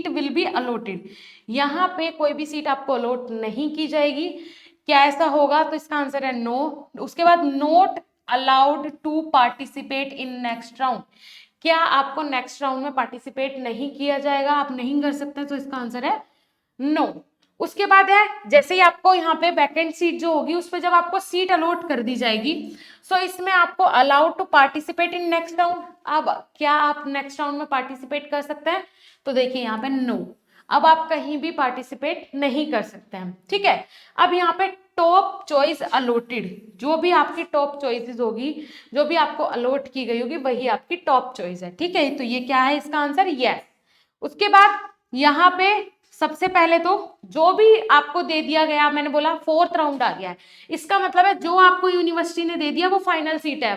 will be allotted, यहाँ पे कोई भी सीट आपको अलॉट नहीं की जाएगी। क्या ऐसा होगा? तो इसका आंसर है नो। उसके बाद not allowed to participate in next round, क्या आपको नेक्स्ट राउंड में पार्टिसिपेट नहीं किया जाएगा, आप नहीं कर सकते, तो इसका आंसर है नो। उसके बाद है जैसे ही आपको यहाँ पे वैकेंट सीट जो होगी उस पर जब आपको सीट अलॉट कर दी जाएगी, सो इसमें आपको allowed to participate in next round. अब क्या आप नेक्स्ट राउंड में पार्टिसिपेट कर सकते हैं? तो देखिए यहाँ पे नो, अब आप कहीं भी पार्टिसिपेट नहीं कर सकते हैं। ठीक है, अब यहाँ पे टॉप चॉइस अलॉटेड, जो भी आपकी टॉप चॉइसेस होगी, जो भी आपको अलॉट की गई होगी वही आपकी टॉप चॉइस है। ठीक है, तो ये क्या है इसका आंसर? यस। उसके बाद यहाँ पे सबसे पहले तो जो भी आपको दे दिया गया, मैंने बोला फोर्थ राउंड आ गया है, इसका मतलब है जो आपको यूनिवर्सिटी ने दे दिया वो फाइनल सीट है।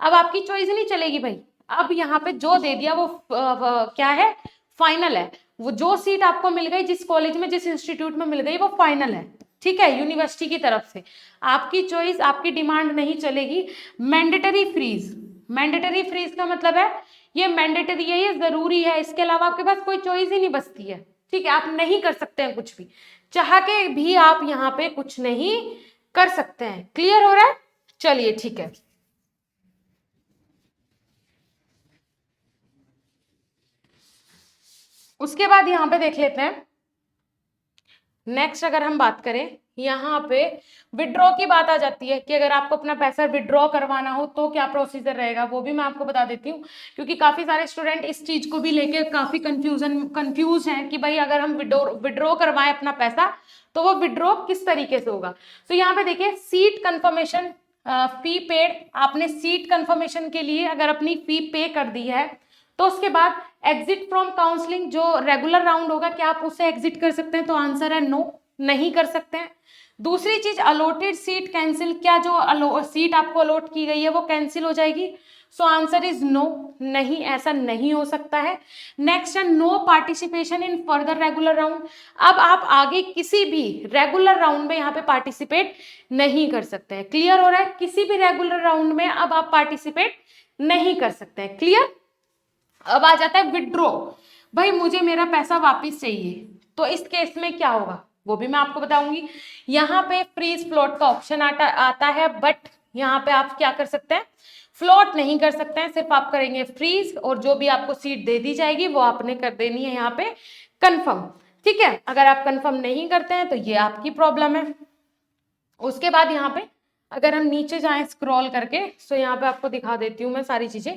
अब आपकी चॉइस नहीं चलेगी भाई, अब यहाँ पे जो दे दिया वो क्या है? फाइनल है। वो जो सीट आपको मिल गई, जिस कॉलेज में, जिस इंस्टीट्यूट में मिल गई, वो फाइनल है। ठीक है, यूनिवर्सिटी की तरफ से आपकी चॉइस, आपकी डिमांड नहीं चलेगी। मैंडेटरी फ्रीज, मैंडेटरी फ्रीज का मतलब है ये मैंडेटरी है, ये जरूरी है, इसके अलावा आपके पास कोई चॉइस ही नहीं बचती है। ठीक है, आप नहीं कर सकते हैं कुछ भी, चाह के भी आप यहाँ पे कुछ नहीं कर सकते हैं। क्लियर हो रहा है? चलिए ठीक है। उसके बाद यहाँ पे देख लेते हैं नेक्स्ट, अगर हम बात करें यहाँ पे विड्रॉ की बात आ जाती है कि अगर आपको अपना पैसा विड्रॉ करवाना हो तो क्या प्रोसीजर रहेगा, वो भी मैं आपको बता देती हूँ, क्योंकि काफी सारे स्टूडेंट इस चीज को भी लेके काफी कंफ्यूज हैं कि भाई अगर हम विड्रॉ करवाएं अपना पैसा तो वो विड्रॉ किस तरीके से होगा। तो यहाँ पे देखिए सीट कंफर्मेशन फी पेड, आपने सीट कंफर्मेशन के लिए अगर अपनी फी पे कर दी है तो उसके बाद एग्जिट फ्रॉम काउंसलिंग, जो रेगुलर राउंड होगा, क्या आप उससे एग्जिट कर सकते हैं? तो आंसर है नो, नहीं कर सकते हैं। दूसरी चीज अलॉटेड सीट कैंसिल, क्या जो सीट आपको अलॉट की गई है वो कैंसिल हो जाएगी? सो आंसर इज नो, नहीं, ऐसा नहीं हो सकता है। नेक्स्ट है no participation in further regular round, अब आप आगे किसी भी रेगुलर राउंड में यहाँ पे पार्टिसिपेट नहीं कर सकते हैं। क्लियर हो रहा है? किसी भी रेगुलर राउंड में अब आप पार्टिसिपेट नहीं कर सकते हैं। क्लियर? अब आ जाता है विड्रॉ, भाई मुझे मेरा पैसा वापस चाहिए, तो इस केस में क्या होगा वो भी मैं आपको बताऊंगी। यहाँ पे फ्रीज फ्लोट का ऑप्शन आता है, बट यहाँ पे आप क्या कर सकते हैं? फ्लोट नहीं कर सकते हैं, सिर्फ आप करेंगे फ्रीज, और जो भी आपको सीट दे दी जाएगी वो आपने कर देनी है यहाँ पे कंफर्म। ठीक है, अगर आप कंफर्म नहीं करते हैं तो ये आपकी प्रॉब्लम है। उसके बाद यहाँ पे अगर हम नीचे जाएं स्क्रॉल करके, तो यहाँ पे आपको दिखा देती हूँ मैं सारी चीजें।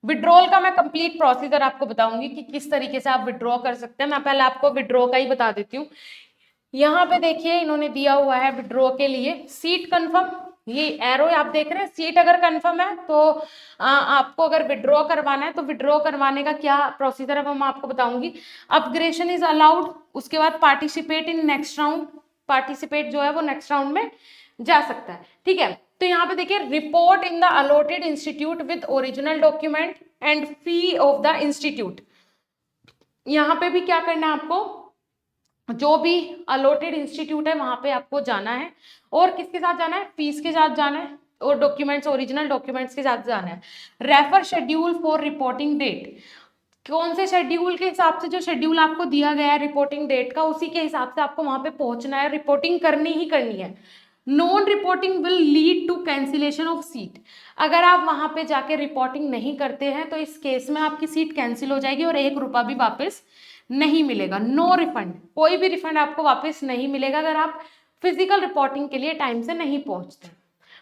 विड्रॉल का मैं कंप्लीट प्रोसीजर आपको बताऊंगी कि किस तरीके से आप विड्रॉ कर सकते हैं। मैं पहले आपको विड्रॉ का ही बता देती हूँ। यहाँ पे देखिए इन्होंने दिया हुआ है विड्रॉ के लिए सीट कंफर्म, ये एरो आप देख रहे हैं, सीट अगर कंफर्म है तो आपको अगर विड्रॉ करवाना है तो विड्रॉ करवाने का क्या प्रोसीजर है वो मैं आपको बताऊंगी। अपग्रेडेशन इज अलाउड, उसके बाद participate in next round, participate जो है वो नेक्स्ट राउंड में जा सकता है। ठीक है, तो यहाँ पे देखिए report in the allotted institute with original document and fee of the institute, यहाँ पे भी क्या करना है आपको? जो भी अलॉटेड इंस्टीट्यूट है वहां पे आपको जाना है, और किसके साथ जाना है? फीस के साथ जाना है, और डॉक्यूमेंट्स, ओरिजिनल डॉक्यूमेंट्स के साथ जाना है। Refer schedule for reporting date, कौन से शेड्यूल के हिसाब से, जो शेड्यूल आपको दिया गया है रिपोर्टिंग डेट का, उसी के हिसाब से आपको वहां पे पहुंचना है, रिपोर्टिंग करनी ही करनी है। Non reporting will lead to cancellation of seat, अगर आप वहां पे जाके रिपोर्टिंग नहीं करते हैं तो इस केस में आपकी सीट कैंसिल हो जाएगी और 1 रुपया भी वापस नहीं मिलेगा। नो रिफंड, कोई भी रिफंड आपको वापस नहीं मिलेगा अगर आप फिजिकल रिपोर्टिंग के लिए टाइम से नहीं पहुंचते।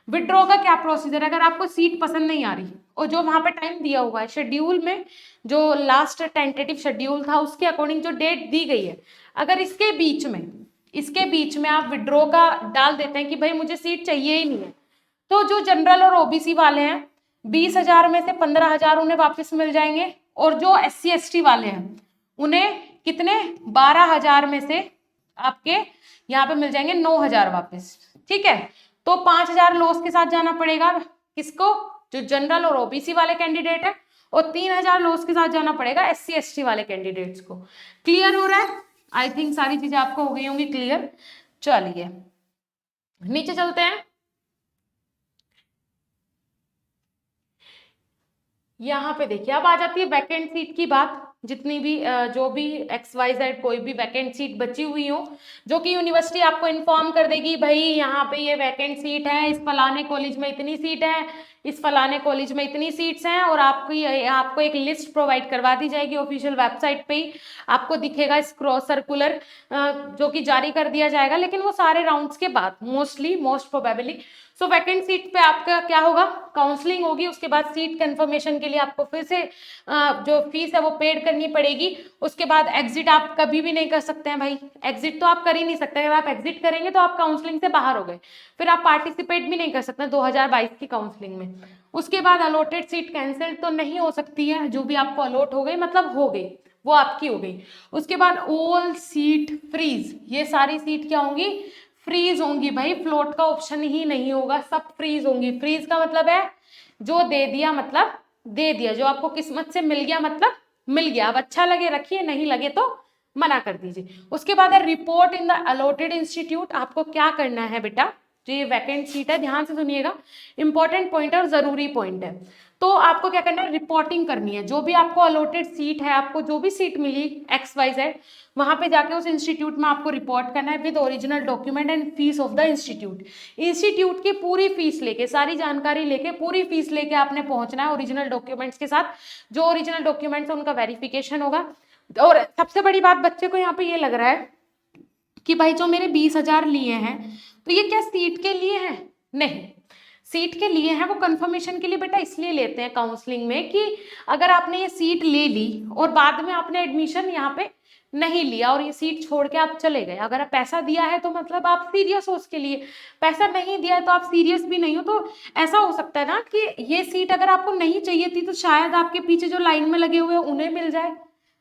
विड्रॉ का क्या प्रोसीजर है? अगर आपको सीट पसंद नहीं आ रही और जो वहां पे टाइम दिया हुआ है शेड्यूल में, जो लास्ट टेंटेटिव शेड्यूल था उसके अकॉर्डिंग जो डेट दी गई है, अगर इसके बीच में आप विड्रॉ का डाल देते हैं कि भाई मुझे सीट चाहिए ही नहीं है, तो जो जनरल और ओबीसी वाले हैं 20,000 में से 15,000 उन्हें वापस मिल जाएंगे, और जो SC ST वाले हैं उन्हें कितने? 12,000 में से आपके यहाँ पे मिल जाएंगे 9,000 वापस। ठीक है, तो 5,000 लॉस के साथ जाना पड़ेगा किसको? जो जनरल और ओबीसी वाले कैंडिडेट है, और 3,000 लॉस के साथ जाना पड़ेगा SC ST वाले कैंडिडेट्स को। क्लियर हो रहा है? आई थिंक सारी चीजें आपको हो गई होंगी क्लियर। चलिए नीचे चलते हैं। यहाँ पे देखिए अब आ जाती है वैकेंट सीट की बात। जितनी भी जो भी XYZ कोई भी वैकेंट सीट बची हुई हो, जो कि यूनिवर्सिटी आपको इन्फॉर्म कर देगी, भाई यहाँ पे ये वैकेंट सीट है, इस फलाने कॉलेज में इतनी सीट है, इस फलाने कॉलेज में इतनी सीट्स हैं, और आपको एक लिस्ट प्रोवाइड करवा दी जाएगी ऑफिशियल वेबसाइट पे ही आपको दिखेगा क्रॉस सर्कुलर जो कि जारी कर दिया जाएगा, लेकिन वो सारे राउंड्स के बाद मोस्ट प्रोबेबली। सो वैकेंट सीट पे आपका क्या होगा, काउंसलिंग होगी, उसके बाद सीट कंफर्मेशन के लिए आपको फिर से जो फीस है वो पेड करनी पड़ेगी। उसके बाद एग्जिट आप कभी भी नहीं कर सकते हैं भाई, एग्जिट तो आप कर ही नहीं सकते, अगर आप एग्जिट करेंगे तो आप काउंसलिंग से बाहर हो गए, फिर आप पार्टिसिपेट भी नहीं कर सकते 2022 की काउंसलिंग में। उसके बाद अलॉटेड सीट कैंसिल तो नहीं हो सकती है, जो भी आपको अलॉट हो गई मतलब हो गई, वो आपकी हो गई। उसके बाद ऑल सीट फ्रीज, ये सारी सीट क्या होंगी, फ्रीज होंगी भाई, फ्लोट का ऑप्शन ही नहीं होगा, सब फ्रीज होंगी। फ्रीज का मतलब है जो दे दिया मतलब दे दिया, जो आपको किस्मत से मिल गया मतलब मिल गया, अब अच्छा लगे रखिए, नहीं लगे तो मना कर दीजिए। उसके बाद है report in the allotted institute. आपको क्या करना है बेटा, जो ये वैकेंट सीट है ध्यान से सुनिएगा, इंपॉर्टेंट पॉइंट है और जरूरी पॉइंट है। तो आपको क्या करना है, रिपोर्टिंग करनी है, जो भी आपको अलॉटेड सीट है, आपको जो भी सीट मिली XYZ, वहां पे जाके उस इंस्टीट्यूट में आपको रिपोर्ट करना है with original document and fees of the institute. Institute की पूरी फीस लेके, सारी जानकारी लेके, पूरी फीस लेके आपने पहुंचना है ओरिजिनल डॉक्यूमेंट्स के साथ। जो ओरिजिनल डॉक्यूमेंट्स है उनका वेरिफिकेशन होगा। और सबसे बड़ी बात बच्चे को यहाँ पे ये लग रहा है कि भाई जो मेरे 20,000 लिए हैं तो ये क्या सीट के लिए है, नहीं, सीट के लिए हैं वो कंफर्मेशन के लिए बेटा इसलिए लेते हैं काउंसलिंग में कि अगर आपने ये सीट ले ली और बाद में आपने एडमिशन यहाँ पे नहीं लिया और ये सीट छोड़ के आप चले गए, अगर आप पैसा दिया है तो मतलब आप सीरियस हो उसके लिए, पैसा नहीं दिया है तो आप सीरियस भी नहीं हो। तो ऐसा हो सकता है ना कि ये सीट अगर आपको नहीं चाहिए थी तो शायद आपके पीछे जो लाइन में लगे हुए हैं उन्हें मिल जाए,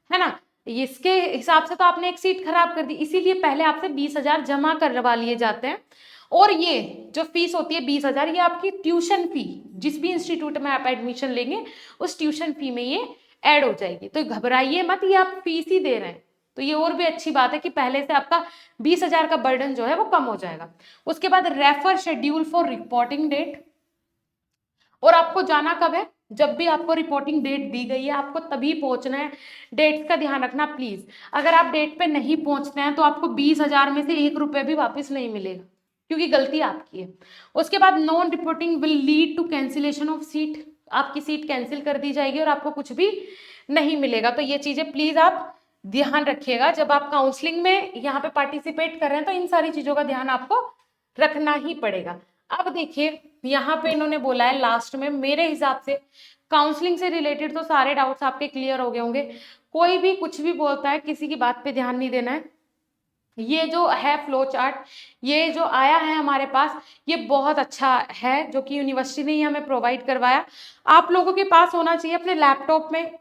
है ना, इसके हिसाब से तो आपने एक सीट खराब कर दी, इसीलिए पहले आपसे 20,000 जमा करवा लिए जाते हैं। और ये जो फीस होती है 20,000, ये आपकी ट्यूशन फी, जिस भी इंस्टीट्यूट में आप एडमिशन लेंगे उस ट्यूशन फी में ये ऐड हो जाएगी। तो घबराइए मत, ये आप फीस ही दे रहे हैं, तो ये और भी अच्छी बात है कि पहले से आपका 20,000 का बर्डन जो है वो कम हो जाएगा। उसके बाद refer schedule for reporting date, और आपको जाना कब है, जब भी आपको रिपोर्टिंग डेट दी गई है आपको तभी पहुंचना है। डेट्स का ध्यान रखना प्लीज, अगर आप डेट पे नहीं पहुंचते हैं तो आपको 20,000 में से 1 रुपये भी वापस नहीं मिलेगा, क्योंकि गलती आपकी है। उसके बाद non reporting will lead to cancellation of seat, आपकी सीट कैंसिल कर दी जाएगी और आपको कुछ भी नहीं मिलेगा। तो ये चीजें प्लीज आप ध्यान रखिएगा, जब आप काउंसलिंग में यहाँ पे पार्टिसिपेट कर रहे हैं तो इन सारी चीजों का ध्यान आपको रखना ही पड़ेगा। अब देखिए यहाँ पे इन्होंने बोला है लास्ट में, मेरे हिसाब से काउंसलिंग से रिलेटेड तो सारे डाउट्स आपके क्लियर हो गए होंगे। कोई भी कुछ भी बोलता है किसी की बात पे ध्यान नहीं देना है। ये जो है फ्लो चार्ट, ये जो आया है हमारे पास, ये बहुत अच्छा है, जो कि यूनिवर्सिटी ने ही हमें प्रोवाइड करवाया। आप लोगों के पास होना चाहिए अपने लैपटॉप में,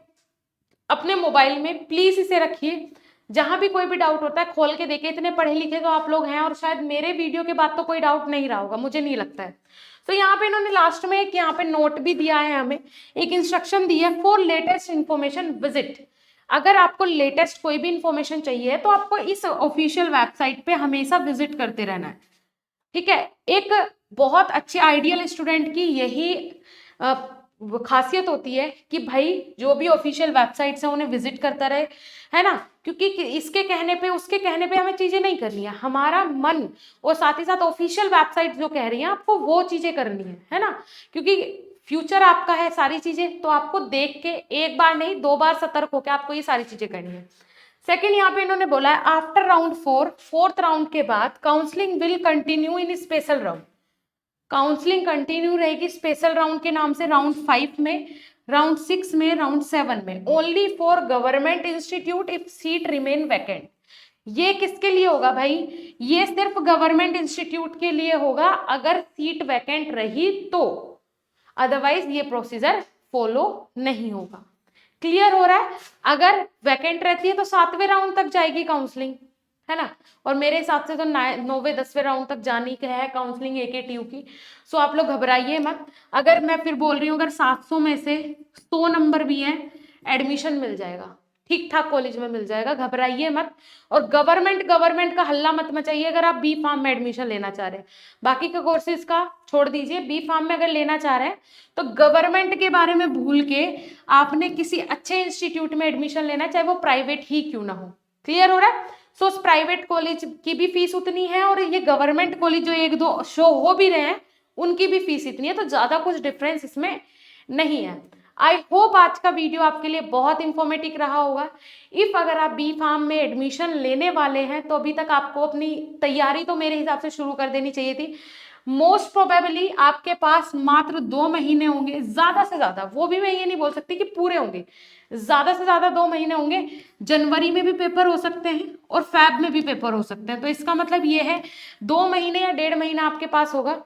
अपने मोबाइल में, प्लीज इसे रखिए। जहां भी कोई भी डाउट होता है खोल के देखिए, इतने पढ़े लिखे तो आप लोग हैं और शायद मेरे वीडियो के बाद तो कोई डाउट नहीं रहा होगा, मुझे नहीं लगता है। तो यहाँ पे इन्होंने लास्ट में एक यहाँ पे नोट भी दिया है, हमें एक इंस्ट्रक्शन दी है, फॉर लेटेस्ट इंफॉर्मेशन विजिट। अगर आपको लेटेस्ट कोई भी इंफॉर्मेशन चाहिए तो आपको इस ऑफिशियल वेबसाइट पे हमेशा विजिट करते रहना है, ठीक है। एक बहुत अच्छे आइडियल स्टूडेंट की यही खासियत होती है कि भाई जो भी ऑफिशियल वेबसाइट्स हैं उन्हें विजिट करता रहे, है ना, क्योंकि इसके कहने पे उसके कहने पे हमें चीजें नहीं करनी है, हमारा मन और साथ ही साथ ऑफिशियल वेबसाइट जो कह रही है आपको वो चीजें करनी है ना, क्योंकि फ्यूचर आपका है सारी चीजें, तो आपको देख के एक बार नहीं 2 बार सतर्क होकर आपको ये सारी चीजें करनी है। सेकेंड यहाँ पे इन्होंने बोला है आफ्टर राउंड 4, फोर्थ राउंड के बाद counselling will continue in special round, counselling continue रहेगी स्पेशल राउंड के नाम से, राउंड 5 में, राउंड 6 में, राउंड 7 में, only for government institute if seat remain vacant. ये किसके लिए होगा भाई, ये सिर्फ गवर्नमेंट इंस्टीट्यूट के लिए होगा अगर सीट वैकेंट रही तो, अदरवाइज ये प्रोसीजर फॉलो नहीं होगा। क्लियर हो रहा है, अगर वैकेंट रहती है तो 7वें राउंड तक जाएगी काउंसलिंग, है ना, और मेरे हिसाब से तो 9वें 10वें राउंड तक जानी है काउंसलिंग AKTU की। सो आप लोग घबराइए मत, अगर मैं फिर बोल रही हूँ अगर 700 में से 100 नंबर भी हैं एडमिशन मिल जाएगा, ठीक ठाक कॉलेज में मिल जाएगा, घबराइए मत। और गवर्नमेंट का हल्ला मत मचाइए अगर आप बी फार्म में एडमिशन लेना चाह रहे हैं। बाकी के कोर्सेज का छोड़ दीजिए, बी फार्म में अगर लेना चाह रहे हैं तो गवर्नमेंट के बारे में भूल के आपने किसी अच्छे इंस्टीट्यूट में एडमिशन लेना है, चाहे वो प्राइवेट ही क्यों ना हो। क्लियर हो रहा है? सो उस प्राइवेट कॉलेज की भी फीस उतनी है और ये गवर्नमेंट कॉलेज जो एक दो शो हो भी रहे हैं उनकी भी फीस इतनी है, तो ज्यादा कुछ डिफरेंस इसमें नहीं है। आई होप आज का वीडियो आपके लिए बहुत इंफॉर्मेटिव रहा होगा। इफ अगर आप बी फार्म में एडमिशन लेने वाले हैं तो अभी तक आपको अपनी तैयारी तो मेरे हिसाब से शुरू कर देनी चाहिए थी। मोस्ट प्रोबेबली आपके पास मात्र 2 महीने होंगे, ज्यादा से ज्यादा, वो भी मैं ये नहीं बोल सकती कि पूरे होंगे, ज्यादा से ज्यादा 2 महीने होंगे। जनवरी में भी पेपर हो सकते हैं और फैब में भी पेपर हो सकते हैं, तो इसका मतलब ये है 2 महीने या 1.5 महीना आपके पास होगा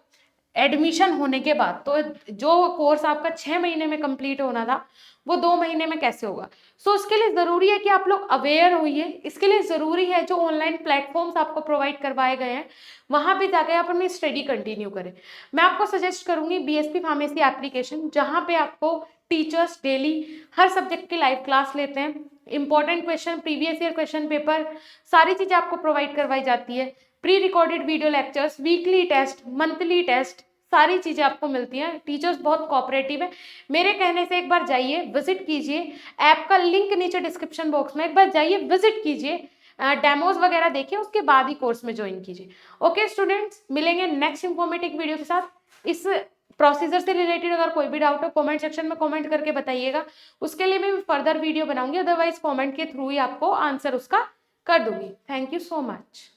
एडमिशन होने के बाद। तो जो कोर्स आपका 6 महीने में कंप्लीट होना था वो 2 महीने में कैसे होगा? सो उसके लिए जरूरी है कि आप लोग अवेयर होइए। इसके लिए जरूरी है जो ऑनलाइन प्लेटफॉर्म्स आपको प्रोवाइड करवाए गए हैं वहां पे जाकर आप अपनी स्टडी कंटिन्यू करें। मैं आपको सजेस्ट करूंगी बीएसपी फार्मेसी एप्लीकेशन, जहां पे आपको टीचर्स डेली हर सब्जेक्ट की लाइव क्लास लेते हैं, important question, previous year question paper, सारी चीजें आपको प्रोवाइड करवाई जाती है। Pre recorded video lectures, weekly test, monthly test, सारी चीजें आपको मिलती हैं। टीचर्स बहुत कोऑपरेटिव है। मेरे कहने से एक बार जाइए, विजिट कीजिए। ऐप का लिंक नीचे डिस्क्रिप्शन बॉक्स में, एक बार जाइए, विजिट कीजिए, डेमोज वगैरह देखिए, उसके बाद ही कोर्स में ज्वाइन कीजिए। ओके स्टूडेंट्स, मिलेंगे नेक्स्ट इंफॉर्मेटिव वीडियो के साथ। इस प्रोसीजर से रिलेटेड अगर कोई भी डाउट हो कमेंट सेक्शन में कमेंट करके बताइएगा, उसके लिए मैं फर्दर वीडियो बनाऊंगी, अदरवाइज कमेंट के थ्रू ही आपको आंसर उसका कर दूंगी। Thank you so much.